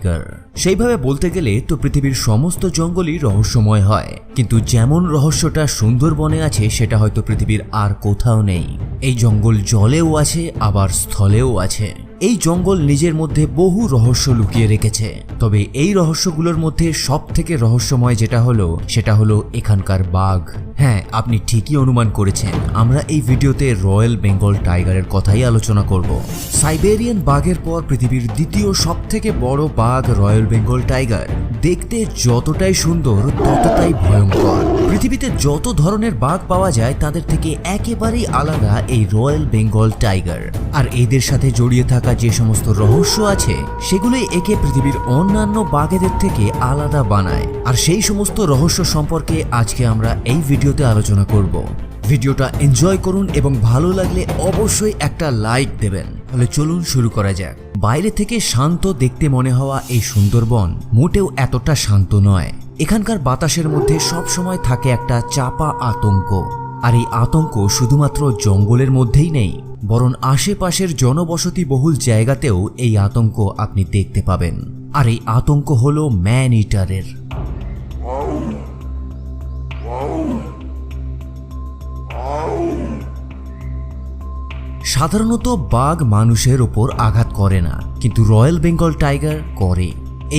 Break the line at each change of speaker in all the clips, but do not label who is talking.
Tiger. সেইভাবে বলতে গেলে তো পৃথিবীর সমস্ত জঙ্গলই রহস্যময় হয়, কিন্তু যেমন রহস্যটা সুন্দরবনে আছে সেটা হয়তো পৃথিবীর আর কোথাও নেই। এই জঙ্গল জলেও আছে আবার স্থলেও আছে। এই জঙ্গল নিজের মধ্যে বহু রহস্য লুকিয়ে রেখেছে। তবে এই রহস্যগুলোর মধ্যে সবথেকে রহস্যময় সেটা হলো এখানকার বাঘ। হ্যাঁ, আপনি ঠিকই অনুমান করেছেন, আমরা এই ভিডিওতে রয়্যাল বেঙ্গল টাইগারের কথাই আলোচনা করব। সাইবেরিয়ান বাঘের পর পৃথিবীর দ্বিতীয় সবথেকে বড় বাঘ রয়্যাল বেঙ্গল টাইগার। দেখতে যতটাই সুন্দর ততটাই ভয়ঙ্কর। পৃথিবীতে যত ধরনের বাঘ পাওয়া যায় তাদের থেকে একেবারেই আলাদা এই রয়্যাল বেঙ্গল টাইগার। আর এদের সাথে জড়িয়ে থাকা যে সমস্ত রহস্য আছে সেগুলোই একে পৃথিবীর অন্যান্য বাঘেদের থেকে আলাদা বানায়। আর সেই সমস্ত রহস্য সম্পর্কে আজকে আমরা এই ভিডিওতে আলোচনা করব। ভিডিওটা এনজয় করুন এবং ভালো লাগলে অবশ্যই একটা লাইক দেবেন। তাহলে চলুন শুরু করা যাক। বাইরে থেকে শান্ত দেখতে মনে হওয়া এই সুন্দরবন মোটেও এতটা শান্ত নয়। এখানকার বাতাসের মধ্যে সবসময় থাকে একটা চাপা আতঙ্ক। আর এই আতঙ্ক শুধুমাত্র জঙ্গলের মধ্যেই নেই, বরং আশেপাশের জনবসতি বহুল জায়গাতেও এই আতঙ্ক আপনি দেখতে পাবেন। আর এই আতঙ্ক হলো ম্যান ইটারের। সাধারণত বাঘ মানুষের ওপর আঘাত করে না, কিন্তু রয়্যাল বেঙ্গল টাইগার করে।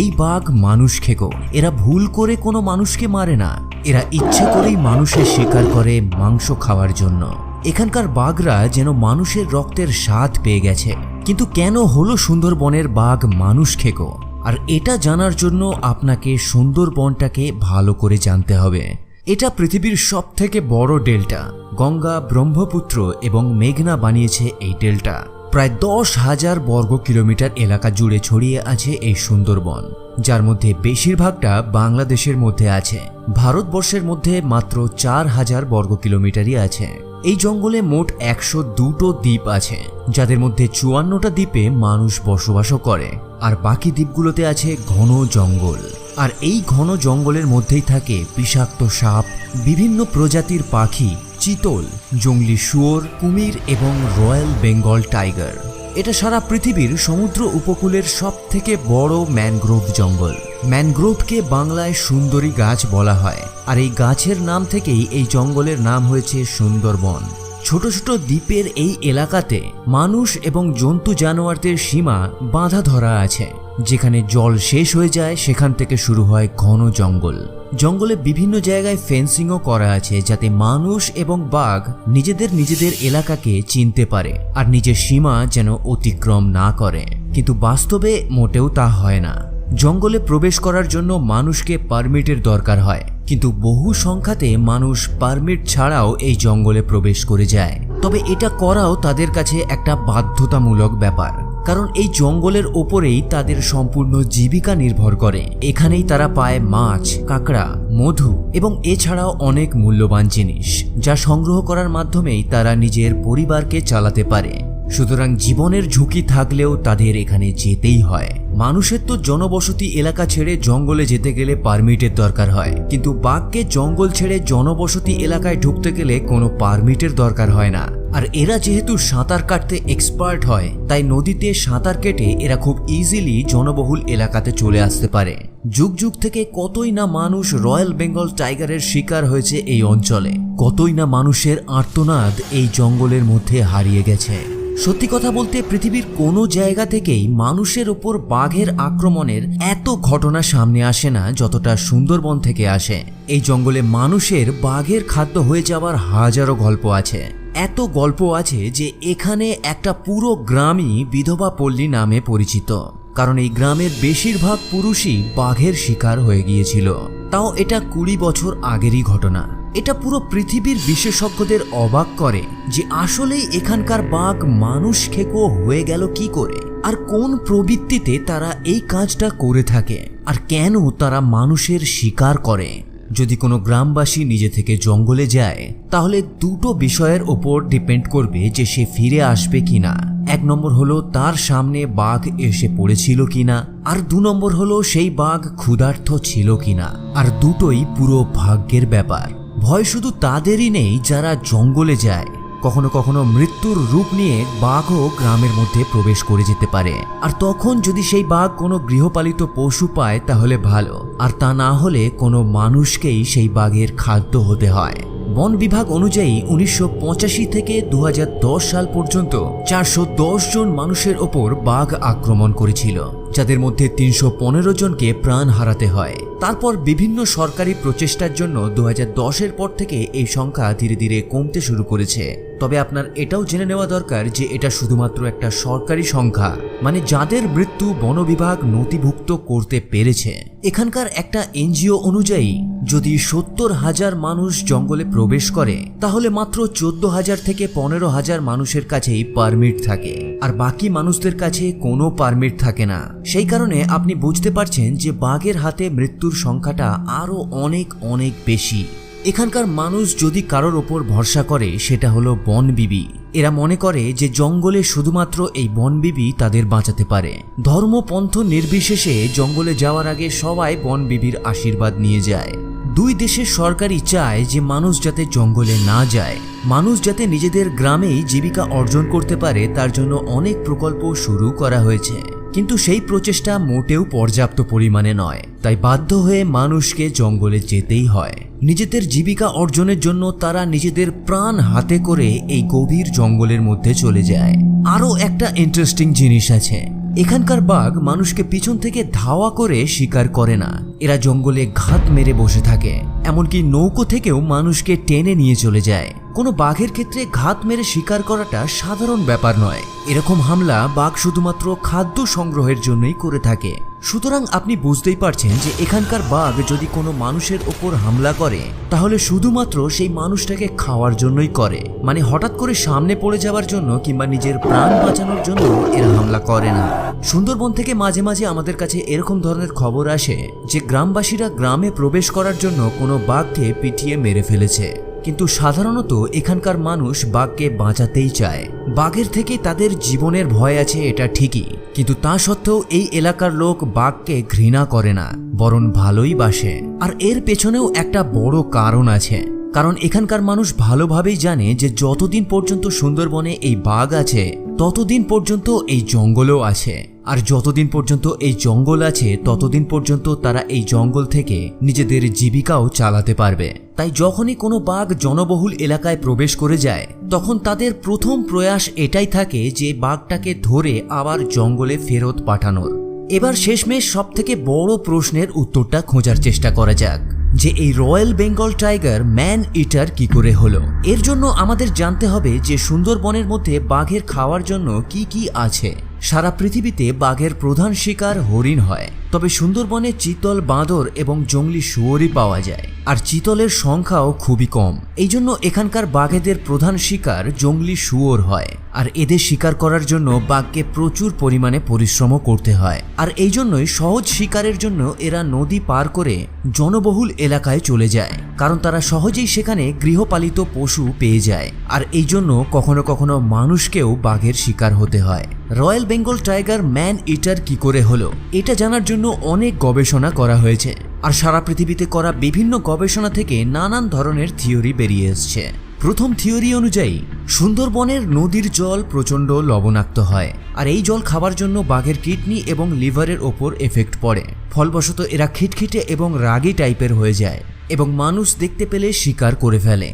এই বাঘ মানুষ খেকো। এরা ভুল করে কোনো মানুষকে মারে না, এরা ইচ্ছে করেই মানুষের শিকার করে মাংস খাওয়ার জন্য। এখানকার বাঘরা যেন মানুষের রক্তের স্বাদ পেয়ে গেছে। কিন্তু কেন হলো সুন্দরবনের বাঘ মানুষ খেকো? আর এটা জানার জন্য আপনাকে সুন্দরবনটাকে ভালো করে জানতে হবে। এটা পৃথিবীর সবথেকে বড় ডেল্টা। গঙ্গা, ব্রহ্মপুত্র এবং মেঘনা বানিয়েছে এই ডেল্টা। প্রায় 10,000 বর্গ কিলোমিটার এলাকা জুড়ে ছড়িয়ে আছে এই সুন্দরবন, যার মধ্যে বেশিরভাগটা বাংলাদেশের মধ্যে আছে। ভারতবর্ষের মধ্যে মাত্র 4,000 বর্গ কিলোমিটারই আছে। এই জঙ্গলে মোট 102টো দ্বীপ আছে, যাদের মধ্যে 54টা দ্বীপে মানুষ বসবাসও করে, আর বাকি দ্বীপগুলোতে আছে ঘন জঙ্গল। আর এই ঘন জঙ্গলের মধ্যেই থাকে বিষাক্ত সাপ, বিভিন্ন প্রজাতির পাখি, চিতল, জংলি শুয়োর, কুমির এবং রয়্যাল বেঙ্গল টাইগার। এটা সারা পৃথিবীর সমুদ্র উপকূলের সবথেকে বড় ম্যানগ্রোভ জঙ্গল। ম্যানগ্রোভকে বাংলায় সুন্দরী গাছ বলা হয়, আর এই গাছের নাম থেকেই এই জঙ্গলের নাম হয়েছে সুন্দরবন। ছোট ছোট দ্বীপের এই এলাকাতে মানুষ এবং জন্তু জানোয়ারদের সীমা বাঁধা ধরা আছে। যেখানে জল শেষ হয়ে যায় সেখান থেকে শুরু হয় ঘন জঙ্গল। জঙ্গলে বিভিন্ন জায়গায় ফেন্সিংও করা আছে, যাতে মানুষ এবং বাঘ নিজেদের এলাকাকে চিনতে পারে আর নিজের সীমা যেন অতিক্রম না করে। কিন্তু বাস্তবে মোটেও তা হয় না। জঙ্গলে প্রবেশ করার জন্য মানুষকে পারমিটের দরকার হয়, কিন্তু বহু সংখ্যাতে মানুষ পারমিট ছাড়াও এই জঙ্গলে প্রবেশ করে যায়। তবে এটা করাও তাদের কাছে একটা বাধ্যতামূলক ব্যাপার, কারণ এই জঙ্গলের ওপরেই তাদের সম্পূর্ণ জীবিকা নির্ভর করে। এখানেই তারা পায় মাছ, কাঁকড়া, মধু এবং এছাড়াও অনেক মূল্যবান জিনিস, যা সংগ্রহ করার মাধ্যমেই তারা নিজের পরিবারকে চালাতে পারে। সুতরাং জীবনের ঝুঁকি থাকলেও তাদের এখানে যেতেই হয়। মানুষের তো জনবসতি এলাকা ছেড়ে জঙ্গলে যেতে গেলে পারমিটের দরকার হয়, কিন্তু বাঘকে জঙ্গল ছেড়ে জনবসতি এলাকায় ঢুকতে গেলে কোনো পারমিটের দরকার হয় না। আর এরা যেহেতু সাঁতার কাটতে এক্সপার্ট হয়, তাই নদীতে সাঁতার কেটে এরা খুব ইজিলি জনবহুল এলাকাতে চলে আসতে পারে। যুগ যুগ থেকে কতই না মানুষ রয়্যাল বেঙ্গল টাইগারের শিকার হয়েছে এই অঞ্চলে, কতই না মানুষের আর্তনাদ এই জঙ্গলের মধ্যে হারিয়ে গেছে। সত্যি কথা বলতে পৃথিবীর কোনো জায়গা থেকেই মানুষের ওপর বাঘের আক্রমণের এত ঘটনা সামনে আসে না যতটা সুন্দরবন থেকে আসে। এই জঙ্গলে মানুষের বাঘের খাদ্য হয়ে যাওয়ার হাজারো গল্প আছে। এত গল্প আছে যে এখানে একটা পুরো গ্রামই বিধবা পল্লী নামে পরিচিত, কারণ এই গ্রামের বেশিরভাগ পুরুষই বাঘের শিকার হয়ে গিয়েছিল। তাও এটা 20 বছর আগেরই ঘটনা। এটা পুরো পৃথিবীর বিশেষজ্ঞদের অবাক করে যে আসলেই এখানকার বাঘ মানুষ খেকো হয়ে গেল কি করে, আর কোন প্রবৃত্তিতে তারা এই কাজটা করে থাকে, আর কেন তারা মানুষের শিকার করে। যদি কোনো গ্রামবাসী নিজে থেকে জঙ্গলে যায় তাহলে দুটো বিষয়ের ওপর ডিপেন্ড করবে যে সে ফিরে আসবে কিনা। 1 নম্বর হলো তার সামনে বাঘ এসে পড়েছিল কিনা, আর 2 নম্বর হলো সেই বাঘ ক্ষুধার্ত ছিল কিনা। আর দুটোই পুরো ভাগ্যের ব্যাপার। ভয় শুধু তাদেরই নেই যারা জঙ্গলে যায়, কখনো কখনো মৃত্যুর রূপ নিয়ে বাঘও গ্রামের মধ্যে প্রবেশ করে যেতে পারে। আর তখন যদি সেই বাঘ কোনো গৃহপালিত পশু পায় তাহলে ভালো, আর তা না হলে কোনো মানুষকেই সেই বাঘের খাদ্য হতে হয়। বন বিভাগ অনুযায়ী 1985 থেকে 2010 সাল পর্যন্ত 410 জন মানুষের ওপর বাঘ আক্রমণ করেছিল, যাদের মধ্যে 315 জনকে প্রাণ হারাতে হয়। তারপর বিভিন্ন সরকারি প্রচেষ্টার জন্য 2010-এর পর থেকে এই সংখ্যা ধীরে ধীরে কমতে শুরু করেছে। তবে আপনার এটাও জেনে নেওয়া দরকার যে এটা শুধুমাত্র একটা সরকারি সংখ্যা, মানে যাদের মৃত্যু বন বিভাগ নথিভুক্ত করতে পেরেছে। এখানকার একটা এনজিও অনুযায়ী যদি 70,000 মানুষ জঙ্গলে প্রবেশ করে তাহলে মাত্র 14,000 থেকে 15,000 মানুষের কাছেই পারমিট থাকে, আর বাকি মানুষদের কাছে কোনো পারমিট থাকে না। সেই কারণে আপনি বুঝতে পারছেন যে বাঘের হাতে মৃত্যুর সংখ্যাটা আরো অনেক অনেক বেশি। এখানকার মানুষ যদি কারোর ওপর ভরসা করে সেটা হলো বনবিবি। এরা মনে করে যে জঙ্গলে শুধুমাত্র এই বনবিবি তাদের বাঁচাতে পারে। ধর্মপন্থ নির্বিশেষে জঙ্গলে যাওয়ার আগে সবাই বনবিবির আশীর্বাদ নিয়ে যায়। দুই দেশের সরকারই চায় যে মানুষ যাতে জঙ্গলে না যায়, মানুষ যাতে নিজেদের গ্রামেই জীবিকা অর্জন করতে পারে, তার জন্য অনেক প্রকল্প শুরু করা হয়েছে। কিন্তু সেই প্রচেষ্টা মোটেও পর্যাপ্ত পরিমাণে নয়, তাই বাধ্য হয়ে মানুষকে জঙ্গলে যেতেই হয়। নিজেদের জীবিকা অর্জনের জন্য তারা নিজেদের প্রাণ হাতে করে এই গভীর জঙ্গলের মধ্যে চলে যায়। আরও একটা ইন্টারেস্টিং জিনিস আছে, এখানকার বাঘ মানুষকে পিছন থেকে ধাওয়া করে শিকার করে না। এরা জঙ্গলে ঘাত মেরে বসে থাকে, এমনকি নৌকো থেকেও মানুষকে টেনে নিয়ে চলে যায়। কোনো বাঘের ক্ষেত্রে ঘাত মেরে শিকার করাটা সাধারণ ব্যাপার নয়। এরকম হামলা বাঘ শুধুমাত্র খাদ্য সংগ্রহের জন্যই করে থাকে। সুতরাং আপনি বুঝতেই পারছেন যে এখানকার বাঘ যদি কোনো মানুষের ওপর হামলা করে তাহলে শুধুমাত্র সেই মানুষটাকে খাওয়ার জন্যই করে, মানে হঠাৎ করে সামনে পড়ে যাওয়ার জন্য কিংবা নিজের প্রাণ বাঁচানোর জন্য এরা হামলা করে না। সুন্দরবন থেকে মাঝে মাঝে আমাদের কাছে এরকম ধরনের খবর আসে যে গ্রামবাসীরা গ্রামে প্রবেশ করার জন্য কোনো বাঘকে পিটিয়ে মেরে ফেলেছে, কিন্তু সাধারণত এখানকার মানুষ বাঘকে বাঁচাতেই চায়। বাঘের থেকে তাদের জীবনের ভয় আছে এটা ঠিকই, কিন্তু তা সত্ত্বেও এই এলাকার লোক বাঘকে ঘৃণা করে না, বরং ভালোই বাসে। আর এর পেছনেও একটা বড় কারণ আছে, কারণ এখানকার মানুষ ভালোভাবেই জানে যে যতদিন পর্যন্ত সুন্দরবনে এই বাঘ আছে ততদিন পর্যন্ত এই জঙ্গলও আছে, আর যতদিন পর্যন্ত এই জঙ্গল আছে ততদিন পর্যন্ত তারা এই জঙ্গল থেকে নিজেদের জীবিকাও চালাতে পারবে। তাই যখনই কোনো বাঘ জনবহুল এলাকায় প্রবেশ করে যায় তখন তাদের প্রথম প্রয়াস এটাই থাকে যে বাঘটাকে ধরে আবার জঙ্গলে ফেরত পাঠানোর। এবার শেষমেশ সবথেকে বড় প্রশ্নের উত্তরটা খোঁজার চেষ্টা করা যাক যে এই রয়্যাল বেঙ্গল টাইগার ম্যান ইটার কি করে হলো। এর জন্য আমাদের জানতে হবে যে সুন্দরবনের মধ্যে বাঘের খাওয়ার জন্য কি কি আছে। সারা পৃথিবীতে বাঘের প্রধান শিকার হরিণ হয়, তবে সুন্দরবনে চিতল, বাঁদর এবং জংলি শুয়োরই পাওয়া যায়, আর চিতলের সংখ্যাও খুবই কম। এই জন্য এখানকার বাঘেদের প্রধান শিকার জংলি শুয়োর হয়, আর এদের শিকার করার জন্য বাঘকে প্রচুর পরিমাণে পরিশ্রমও করতে হয়। আর এই জন্যই সহজ শিকারের জন্য এরা নদী পার করে জনবহুল এলাকায় চলে যায়, কারণ তারা সহজেই সেখানে গৃহপালিত পশু পেয়ে যায়। আর এই জন্য কখনো কখনো মানুষকেও বাঘের শিকার হতে হয়। রয়্যাল বেঙ্গল টাইগার ম্যান ইটার কি করে হলো এটা জানার জন্য অনেক গবেষণা করা হয়েছে, আর সারা পৃথিবীতে করা বিভিন্ন গবেষণা থেকে নানান ধরনের থিওরি বেরিয়ে এসছে। প্রথম থিওরি অনুযায়ী সুন্দরবনের নদীর জল প্রচণ্ড লবণাক্ত হয়, আর এই জল খাবার জন্য বাঘের কিডনি এবং লিভারের ওপর এফেক্ট পড়ে। ফলবশত এরা খিটখিটে এবং রাগী টাইপের হয়ে যায় এবং মানুষ দেখতে পেলে শিকার করে ফেলে।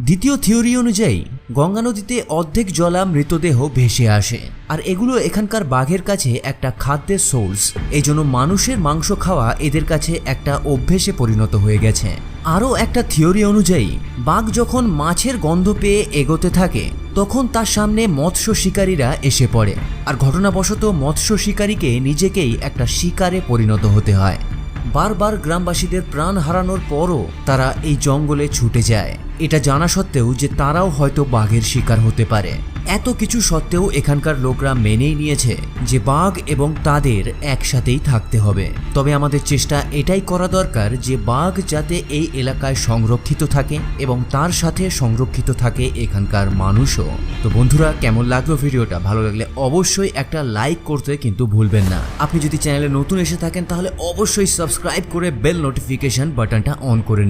দ্বিতীয় থিওরি অনুযায়ী গঙ্গা নদীতে অর্ধেক জলা মৃতদেহ ভেসে আসে, আর এগুলো এখানকার বাঘের কাছে একটা খাদ্যের সোর্স। এই জন্য মানুষের মাংস খাওয়া এদের কাছে একটা অভ্যেসে পরিণত হয়ে গেছে। আরও একটা থিওরি অনুযায়ী বাঘ যখন মাছের গন্ধ পেয়ে এগোতে থাকে তখন তার সামনে মৎস্য শিকারীরা এসে পড়ে, আর ঘটনাবশত মৎস্য শিকারীকে নিজেকেই একটা শিকারে পরিণত হতে হয়। বারবার গ্রামবাসীদের প্রাণ হারানোর পরও তারা এই জঙ্গলে ছুটে যায়, এটা জানা সত্ত্বেও যে তারাও হয়তো বাঘের শিকার হতে পারে। এত কিছু সত্ত্বেও এখানকার লোকরা মেনেই নিয়েছে যে বাঘ এবং তাদের একসাথেই থাকতে হবে। তবে আমাদের চেষ্টা এটাই করা দরকার যে বাঘ যাতে এই এলাকায় সংরক্ষিত থাকে এবং তার সাথে সংরক্ষিত থাকে এখানকার মানুষও। তো বন্ধুরা, কেমন লাগলো ভিডিওটা? ভালো লাগলে অবশ্যই একটা লাইক করতে কিন্তু ভুলবেন না। আপনি যদি চ্যানেলে নতুন এসে থাকেন তাহলে অবশ্যই সাবস্ক্রাইব করে বেল নোটিফিকেশন বাটনটা অন করে নেবেন।